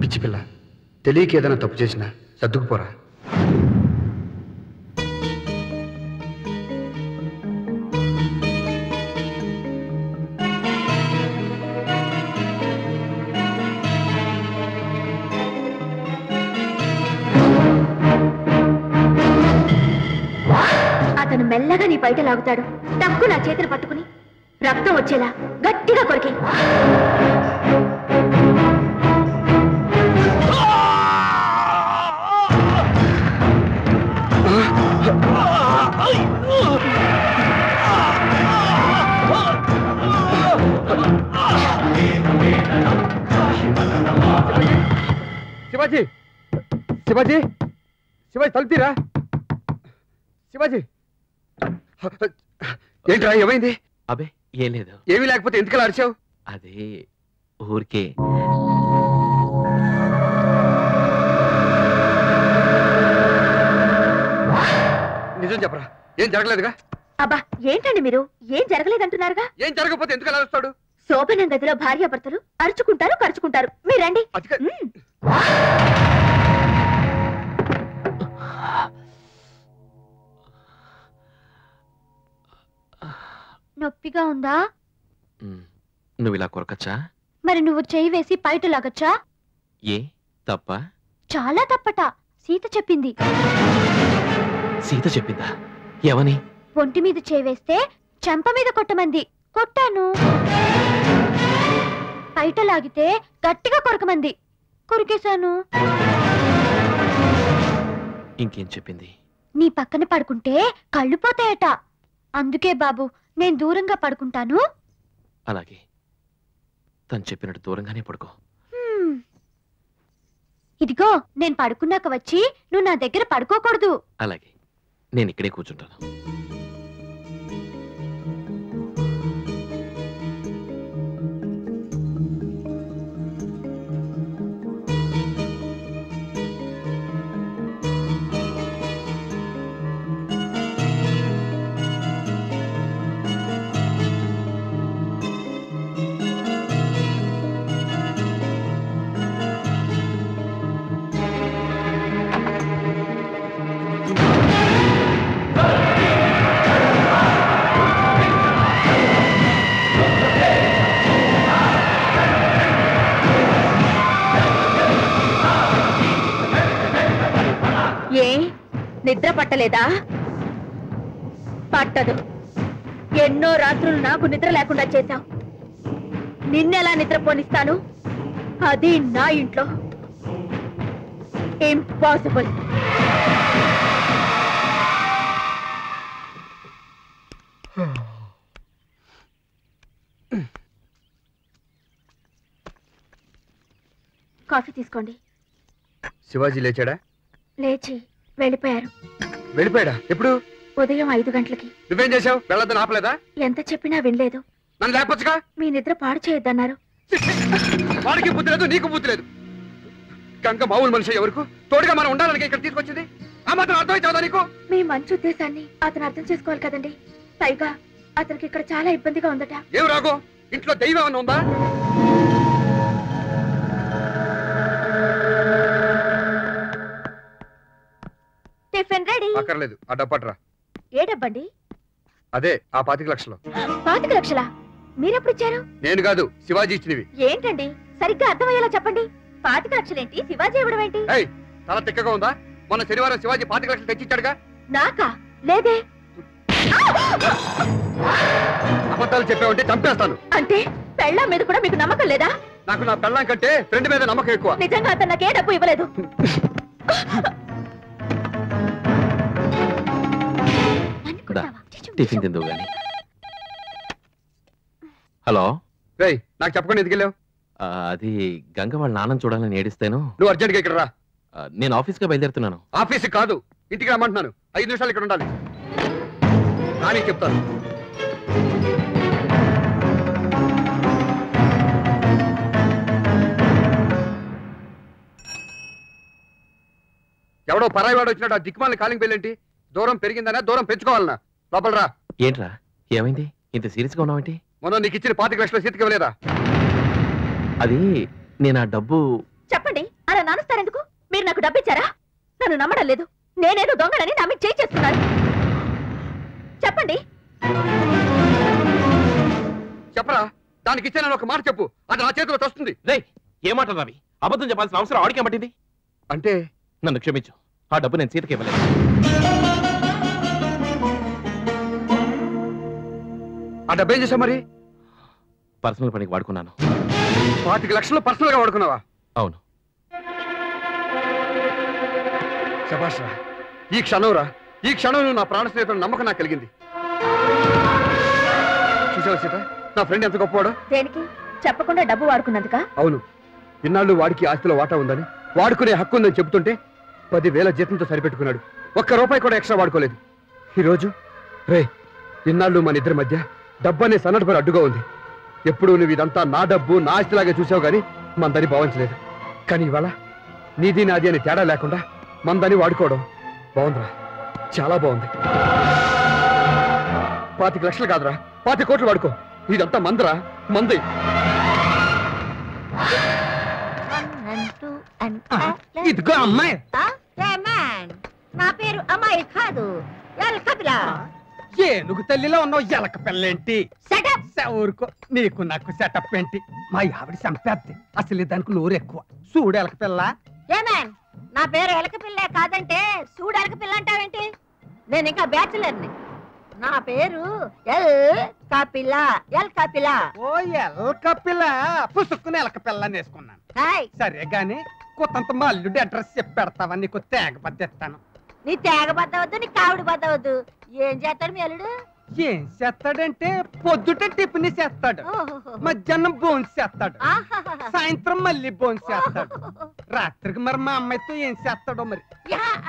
పిచ్చి పిల్ల, తెలియక ఏదైనా తప్పు చేసినా సర్దుకుపోరా. అతను మెల్లగా నీ బయట లాగుతాడు. టక్కు నా చేతులు పట్టుకుని రక్తం వచ్చేలా గట్టిగా కొరికి. శివాజీ, శివాజీ, శివాజీ తలుపుతీరా. శివాజీ, ఏంట్రా ఏమైంది? అబే ఏం లేదు. ఏమీ లేకపోతే ఎందుకలా అరిచావు? అదే ఊరికే. నిజం చెప్పరా, ఏం జరగలేదుగా? అబ్బా ఏంటండి మీరు, ఏం జరగలేదంటున్నారుగా. ఏం జరగకపోతే ఎందుకలా అరుస్తాడు? శోభనం గదిలో భార్యాభర్తలు అరుచుకుంటారు, ఖర్చుకుంటారు. మీరండి. నొప్పిగా ఉందా? నువ్వు ఇలా కొరకచ్చా? మరి నువ్వు చెయ్యి వేసి పైట లాగచ్చా? ఏ తప్ప? చాలా తప్పట. సీత చెప్పింది. సీత చెప్పిందా? ఎవని? ఒంటి మీద చేవేస్తే చెంప మీద కొట్టమంది. కొట్టాను. పైట లాగితే గట్టిగా కొరకమంది. కొరికేశాను. ఇంకేం చెప్పింది? నీ పక్కన పడుకుంటే కళ్ళు పోతాయట. అందుకే బాబు నేను దూరంగా పడుకుంటాను. అలాగే, తను చెప్పినట్టు దూరంగానే పడుకో. ఇదిగో నేను పడుకున్నాక వచ్చి నువ్వు నా దగ్గర పడుకోకూడదు. అలాగే, నేను ఇక్కడే కూర్చుంటాను. నిద్ర పట్టలేదా? పట్టదు. ఎన్నో రాత్రులు నాకు నిద్ర లేకుండా చేశావు. నిన్నెలా నిద్ర పోనిస్తాను? అది నా ఇంట్లో. ఇంపాసిబుల్. కాఫీ తీసుకోండి. శివాజీ లేచాడా? లేచి వెళ్ళిపోయారు. వెళ్ళిపోయాడా? ఎప్పుడు? ఉదయం 5 గంటలకి. నువ్వేం చేశావు? వెళ్ళొద్దని ఆపలేదా? ఎంత చెప్పినా వినలేదు. నన్ను లేపొచ్చుగా. మీ నిద్ర పాడు చేయొద్దన్నారు. వాడికి బుద్ధి లేదు, నీకు బుద్ధి లేదు. కనుక మామూలు మనిషి ఎవరికి తోడుగా మనం ఉండాలని ఇక్కడ తీసుకొచ్చింది. ఆ మాత్రం అర్థమైతే నీకు? మీ మంచి ఉద్దేశాన్ని అతను అర్థం చేసుకోవాలి కదండి. పైగా అతనికి ఇక్కడ చాలా ఇబ్బందిగా ఉందట. ఏం రాగో, ఇంట్లో దైవం ఏమన్నా ఉందా? Tiffin ready. అక్కర్లేదు, ఆ డబ్బట్రా. ఏ డబ్బండి? అదే ఆ 25 లక్షలు. 25 లక్షలా? మీరెప్పుడు ఇచ్చారు? నేను కాదు, శివాజీ ఇచ్చినవి. ఏంటండి సరిగ్గా అర్థమయ్యేలా చెప్పండి. 25 లక్షలేంటి, శివాజీ ఇవ్వడం ఏంటి? చాలా తిక్కగా ఉందా? మొన్న శనివారం శివాజీ 25 లక్షలు తెచ్చిచ్చాడుగా. నాకా? లేదే. అబద్ధాలు చెప్పావంటే చంపేస్తాను. అంటే పెళ్ళాం మీద కూడా మీకు నమ్మకం లేదా? నాకు నా పెళ్ళాం కంటే ఫ్రెండ్ మీద నమ్మకం ఎక్కువ. నిజంగా అతను నాకే డబ్బు ఇవ్వలేదు. టిఫిన్ తిందువు గాని. హలో, నాకు చెప్పకుండా ఎందుకు వెళ్ళావు? అది గంగ వాళ్ళ నాన్నని చూడాలని ఏడిస్తాను. నువ్వు అర్జెంట్గా ఇక్కడ రా. నేను ఆఫీస్గా బయలుదేరుతున్నాను. ఆఫీస్ కాదు, ఇంటికి రమ్మంటున్నాను. 5 నిమిషాలు ఇక్కడ ఉండాలి. కానీ చెప్తాను. ఎవడో పరాయి వాడు వచ్చినాడు. ఆ దిక్కుమాలని కాలింగ్ బెల్లేంటి? దూరం పెరిగిందనా దూరం పెంచుకోవాలనా? లోపలరా. ఏంట్రా ఏమైంది? ఇంత సీరియస్ గా ఉన్నావేంటి? మొన్న నీకు ఇచ్చిన 25 లక్షల సీతకి ఇవ్వలేదా? అది నేను ఆ డబ్బు. చెప్పండి, నానుస్తారెందుకు? మీరు నాకు డబ్బిచ్చారా? నన్ను నమ్మడం లేదు. నేనేదో దొంగలని నా మీద చేస్తున్నాను. చెప్పండి. చెప్పరా? దానికి ఇచ్చానని ఒక మాట చెప్పు. అది నా చేతిలో వస్తుంది. రే, ఏ మాట రవి? అబద్ధం చెప్పాల్సిన అవసరం ఆడికే పట్టింది. అంటే నన్ను క్షమించు. ఆ డబ్బు నేను సీతకి ఇవ్వలేదు. ఆ డబ్బు ఏం చేసావు మరి? పర్సనల్ పనికి వాడుకున్నాను. 25 లక్షలు పర్సనల్ గా వాడుకున్నావా? అవును. శభాష్ రా. ఈ క్షణం నువ్వు నా ప్రాణ స్నేహితుడు నమ్మకం నాకు కలిగింది. చూసావా సీత, నా ఫ్రెండ్ ఎంత గొప్పవాడు? దేనికి? చెప్పకుండా డబ్బు వాడుకున్నందుకా? అవును. ఇన్నాళ్ళు వాడికి ఆస్తిలో వాటా ఉందని, వాడుకునే హక్కు ఉందని చెబుతుంటే 10,000 జీతంతో సరిపెట్టుకున్నాడు. ₹1 కూడా ఎక్స్ట్రా వాడుకోలేదు. ఈరోజు రే, ఇన్నాళ్ళు మన ఇద్దరి మధ్య డబ్బు అనే సన్నటి అడ్డుగా ఉంది. ఎప్పుడు నువ్వు ఇదంతా నా డబ్బు నా ఆస్తిలాగే చూసావు కానీ మందని భావించలేదు. కానీ ఇవాళ నీది నాది అని తేడా లేకుండా మందని వాడుకోవడం బాగుందిరా, చాలా బాగుంది. 25 లక్షలు కాదురా, 25 కోట్లు వాడుకో. ఇదంతా మందరా, మంది. ఇదిగో అమ్మాయి. నా పేరు అమ్మాయి కాదు, ఏనుగు తల్లిలో ఉన్నావు, ఎలక పిల్లేంటి? ఊరుకో, నీకు నాకు సెటప్ ఏంటి? మా ఆవిడ సంపేద్ది, అసలు దానికి నోరు ఎక్కువ. చూడు ఎలక పిల్ల. నా పేరు ఎలక పిల్లే కాదంటే చూడు ఎలక పిల్ల అంటావేంటి? నేను ఇంకా బ్యాచులర్ని. నా పేరు ఎల్ కపిల. ఓ ఎలక పిల్ల, పుసుక్కుని ఎలక పిల్ల వేసుకున్నాను. సరే గాని కొత్త మా అల్లుడి అడ్రస్ చెప్పి పెడతావా? నీకు తేగ బద్దెత్తాను. నీ తేగ బద్దవద్దు, నీ కావుడు బద్దవద్దు. ఏం చేస్తాడు మీ అల్లుడు? ఏం చేస్తాడంటే పొద్దుట టిఫిన్ చేస్తాడు, మధ్యాహ్నం బోన్స్ చేస్తాడు, సాయంత్రం మళ్ళీ బోన్స్ చేస్తాడు, రాత్రికి మరి మా అమ్మాయితో ఏం చేస్తాడో మరి.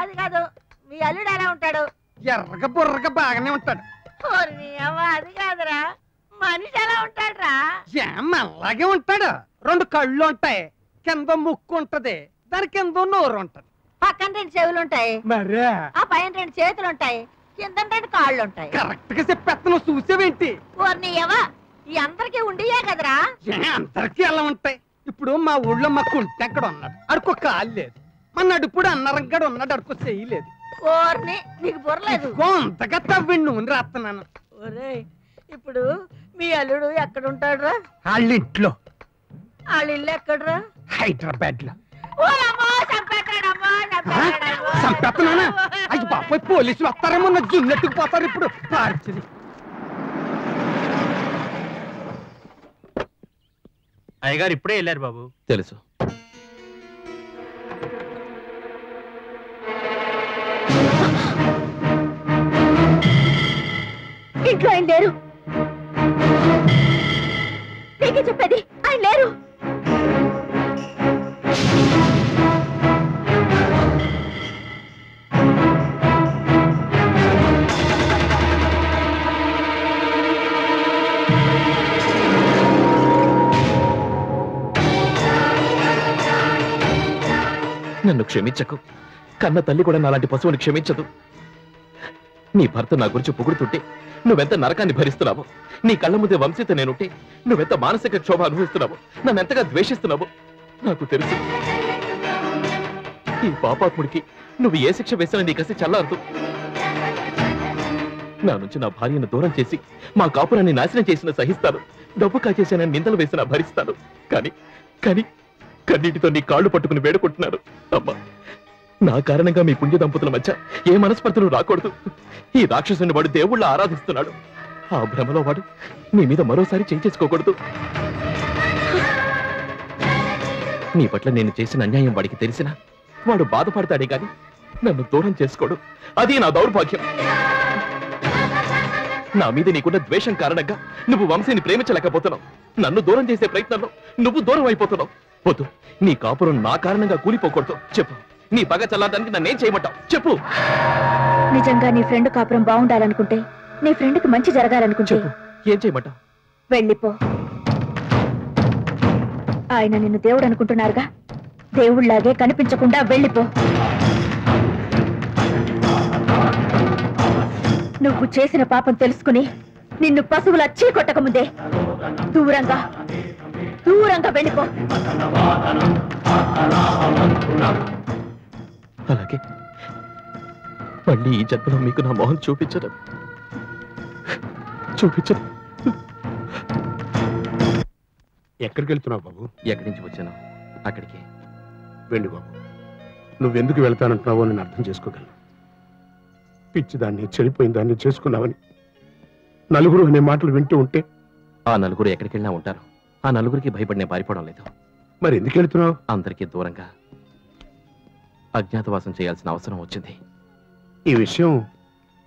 అది కాదు, మీ అల్లుడు ఎలా ఉంటాడు? ఎర్రగా బుర్రగా బాగానే ఉంటాడు. అది కాదురా, మనిషి ఎలా ఉంటాడురా? అలాగే ఉంటాడు. 2 కళ్ళు ఉంటాయి, కింద ముక్కు ఉంటది, దాని కింద నోరు ఉంటది, పక్కన 2 చెవులు ఉంటాయి, మరే ఆ పైన 2 చేతులు ఉంటాయి, కింద 2 కాళ్ళు ఉంటాయి. కరెక్ట్ గా చెప్పేస్తాను, చూసేవేంటి? ఈ అందరికి ఉండియే కదరా? అందరికి ఎలా ఉంటాయి? ఇప్పుడు మా ఊళ్ళో మా కుంట ఎక్కడ ఉన్నాడు, అడుకో కాలు లేదు. మా నడుపుడు అన్నరంగడు ఉన్నాడు, అడుకో చేయలేదు. నీకు బుర్రలేదు. అంతగా తవ్వి నూనె రాస్తున్నాను. ఇప్పుడు మీ అల్లుడు ఎక్కడ ఉంటాడురా? వాళ్ళ ఇంట్లో. వాళ్ళ ఇల్లు ఎక్కడరా? హైదరాబాద్ లో. చంపేస్తున్నానా? అయ్యి బాబాయ్, పోలీసులు వస్తారేమో, నా జున్నెట్టుకు పోతారు ఇప్పుడు. పార్చిది. అయ్యగారు ఇప్పుడే వెళ్ళారు బాబు. తెలుసు. ఇంట్లో ఆయన లేరు. నీకే చెప్పేది, ఆయన లేరు. నన్ను క్షమించకు. కన్న తల్లి కూడా నాలాంటి పశువుని క్షమించదు. నీ భర్త నా గురించి పొగుడుతుంటే నువ్వెంత నరకాన్ని భరిస్తున్నావో, నీ కళ్ళ ముందే వంశీత నేనుంటే నువ్వెంత మానసిక క్షోభ అనుభవిస్తున్నావో, నన్నెంతగా ద్వేషిస్తున్నావో నాకు తెలుసు. ఈ పాపాత్ముడికి నువ్వు ఏ శిక్ష వేసినా నీ కసి చల్లారదు. నా నుంచి నా భార్యను దూరం చేసి మా కాపురాన్ని నాశనం చేసిన సహిస్తాను, డబ్బు కాచేసానని నిందలు వేసినా భరిస్తాను. కానీ కానీ కన్నీటితో నీ కాళ్ళు పట్టుకుని వేడుకుంటున్నాను. అమ్మా, నా కారణంగా మీ పుణ్య దంపతుల మధ్య ఏ మనస్పర్ధలు రాకూడదు. ఈ రాక్షసుని వాడు దేవుళ్ళ ఆరాధిస్తున్నాడు. ఆ భ్రమలో వాడు నీ మీద మరోసారి చేసుకోకూడదు. నీ పట్ల నేను చేసిన అన్యాయం వాడికి తెలిసినా వాడు బాధపడతాడే గాని నన్ను దూరం చేసుకోడు. అది నా దౌర్భాగ్యం. నా మీద నీకున్న ద్వేషం కారణంగా నువ్వు వంశీని ప్రేమించలేకపోతున్నావు. నన్ను దూరం చేసే ప్రయత్నంలో నువ్వు దూరం అయిపోతున్నావు. వద్దు, నీ కాపురం నా కారణంగా కూలిపోకూడదు. చెప్పు, నీ పగ చల్లారడానికి నన్నేం చేయమంటావు? చెప్పు. నిజంగా నీ ఫ్రెండ్ కాపురం బాగుండాలనుకుంటే, నీ ఫ్రెండ్ కి మంచి జరగాలనుకుంటే ఏం చేయమంటావు? వెళ్ళిపో. ఆయన నిన్ను దేవుడు అనుకుంటున్నారుగా, దేవుళ్లాగే కనిపించకుండా వెళ్ళిపో. నువ్వు చేసిన పాపం తెలుసుకుని నిన్ను పశువుల చీకొట్టక ముందే దూరంగా వెళ్ళిపో. అలాగే మళ్ళీ ఈ జన్మలో మీకు నా మొహం చూపించడం ఎక్కడికి వెళ్తున్నావు బాబు? ఎక్కడి నుంచి వచ్చాను అక్కడికి. వెళ్ళు బాబు. నువ్వెందుకు వెళ్తానంటున్నావో నేను అర్థం చేసుకోగలను. పిచ్చిదాన్ని, చెడిపోయిన దాన్ని చేసుకున్నావని నలుగురు అనే మాటలు వింటూ ఉంటే. ఆ నలుగురు ఎక్కడికి వెళ్ళినా ఉంటారు. ఆ నలుగురికి భయపడినే పారిపోవడం లేదు. మరి ఎందుకు వెళ్తున్నావు? అందరికీ దూరంగా అజ్ఞాతవాసం చేయాల్సిన అవసరం వచ్చింది. ఈ విషయం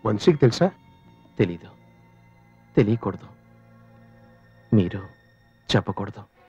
వంశీకి తెలుసా? తెలీదు, తెలియకూడదు, మీరు చెప్పకూడదు.